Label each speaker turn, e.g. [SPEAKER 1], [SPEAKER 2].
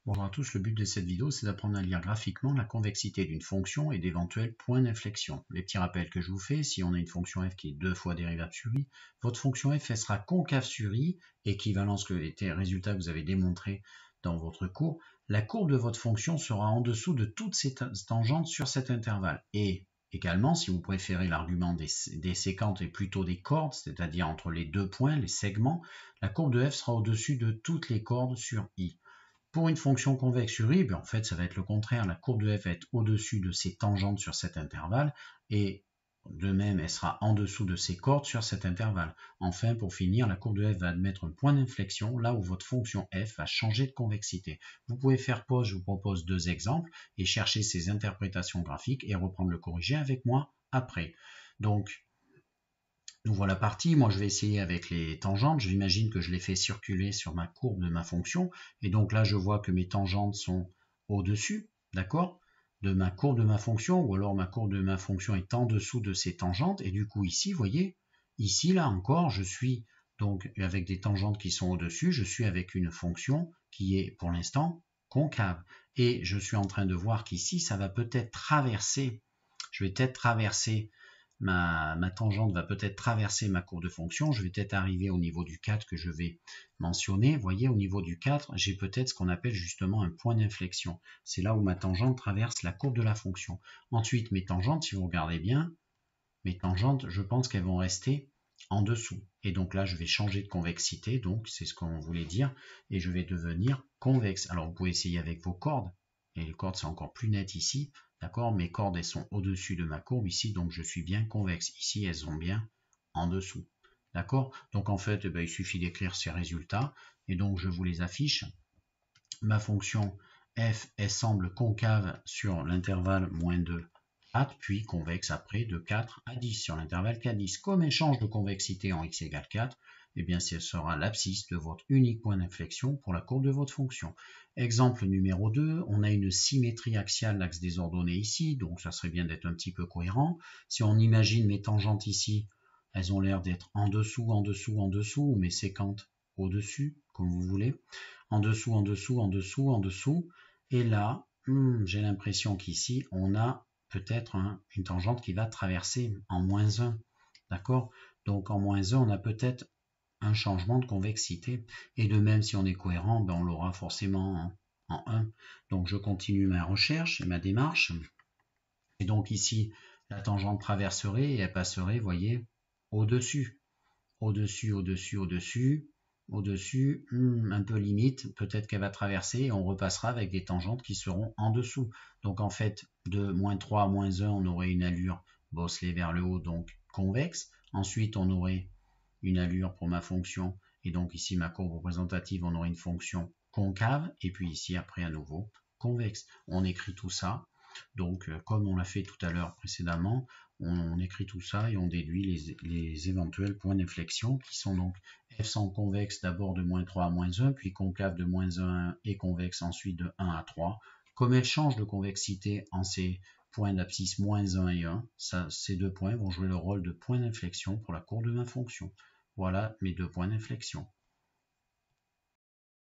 [SPEAKER 1] Bonjour à tous, le but de cette vidéo c'est d'apprendre à lire graphiquement la convexité d'une fonction et d'éventuels points d'inflexion. Les petits rappels que je vous fais, si on a une fonction f qui est 2 fois dérivable sur i, votre fonction f elle sera concave sur i, équivalent à ce que était le résultat que vous avez démontré dans votre cours. La courbe de votre fonction sera en dessous de toutes ces tangentes sur cet intervalle. Et également, si vous préférez l'argument des séquentes et plutôt des cordes, c'est-à-dire entre les deux points, les segments, la courbe de f sera au-dessus de toutes les cordes sur i. Pour une fonction convexe sur i, en fait, ça va être le contraire. La courbe de f va être au-dessus de ses tangentes sur cet intervalle et de même, elle sera en dessous de ses cordes sur cet intervalle. Enfin, pour finir, la courbe de f va admettre un point d'inflexion là où votre fonction f va changer de convexité. Vous pouvez faire pause, je vous propose deux exemples et chercher ces interprétations graphiques et reprendre le corrigé avec moi après. Donc, nous voilà partis. Moi, je vais essayer avec les tangentes. J'imagine que je les fais circuler sur ma courbe de ma fonction. Et donc là, je vois que mes tangentes sont au-dessus, d'accord, de ma courbe de ma fonction, ou alors ma courbe de ma fonction est en dessous de ces tangentes. Et du coup, ici, vous voyez, ici, là encore, je suis donc avec des tangentes qui sont au-dessus. Je suis avec une fonction qui est, pour l'instant, concave. Et je suis en train de voir qu'ici, ça va peut-être traverser, je vais peut-être traverser ma tangente va peut-être traverser ma courbe de fonction, je vais peut-être arriver au niveau du 4 que je vais mentionner. Vous voyez, au niveau du 4, j'ai peut-être ce qu'on appelle justement un point d'inflexion. C'est là où ma tangente traverse la courbe de la fonction. Ensuite, mes tangentes, si vous regardez bien, mes tangentes, je pense qu'elles vont rester en dessous. Et donc là, je vais changer de convexité, donc c'est ce qu'on voulait dire, et je vais devenir convexe. Alors, vous pouvez essayer avec vos cordes, et les cordes, c'est encore plus net ici. D'accord, mes cordes, elles sont au-dessus de ma courbe ici, donc je suis bien convexe. Ici, elles sont bien en dessous. D'accord, donc en fait, il suffit d'écrire ces résultats, et donc je vous les affiche. Ma fonction f, elle semble concave sur l'intervalle moins 2, 4, puis convexe après de 4 à 10 sur l'intervalle 4, 10. Comme elle change de convexité en x égale 4, eh bien, ce sera l'abscisse de votre unique point d'inflexion pour la courbe de votre fonction. Exemple numéro 2, on a une symétrie axiale d'axe des ordonnées ici, donc ça serait bien d'être un petit peu cohérent. Si on imagine mes tangentes ici, elles ont l'air d'être en dessous, en dessous, en dessous, ou mes séquentes au-dessus, comme vous voulez. En dessous, en dessous, en dessous, en dessous. Et là, j'ai l'impression qu'ici, on a peut-être une tangente qui va traverser en moins 1. D'accord? Donc en moins 1, on a peut-être un changement de convexité. Et de même, si on est cohérent, on l'aura forcément en 1. Donc je continue ma recherche et ma démarche. Et donc ici, la tangente traverserait et elle passerait, vous voyez, au-dessus. Au-dessus, au-dessus, au-dessus. Au-dessus, un peu limite, peut-être qu'elle va traverser et on repassera avec des tangentes qui seront en dessous. Donc en fait, de moins 3 à moins 1, on aurait une allure bosselée vers le haut, donc convexe. Ensuite, on aurait une allure pour ma fonction, et donc ici ma courbe représentative, on aurait une fonction concave, et puis ici après à nouveau convexe. On écrit tout ça, donc comme on l'a fait tout à l'heure précédemment, on écrit tout ça et on déduit les éventuels points d'inflexion qui sont donc f sans convexe d'abord de moins 3 à moins 1, puis concave de moins 1 et convexe ensuite de 1 à 3. Comme elle change de convexité en ces points d'abscisse moins 1 et 1, ces deux points vont jouer le rôle de point d'inflexion pour la courbe de ma fonction. Voilà mes deux points d'inflexion.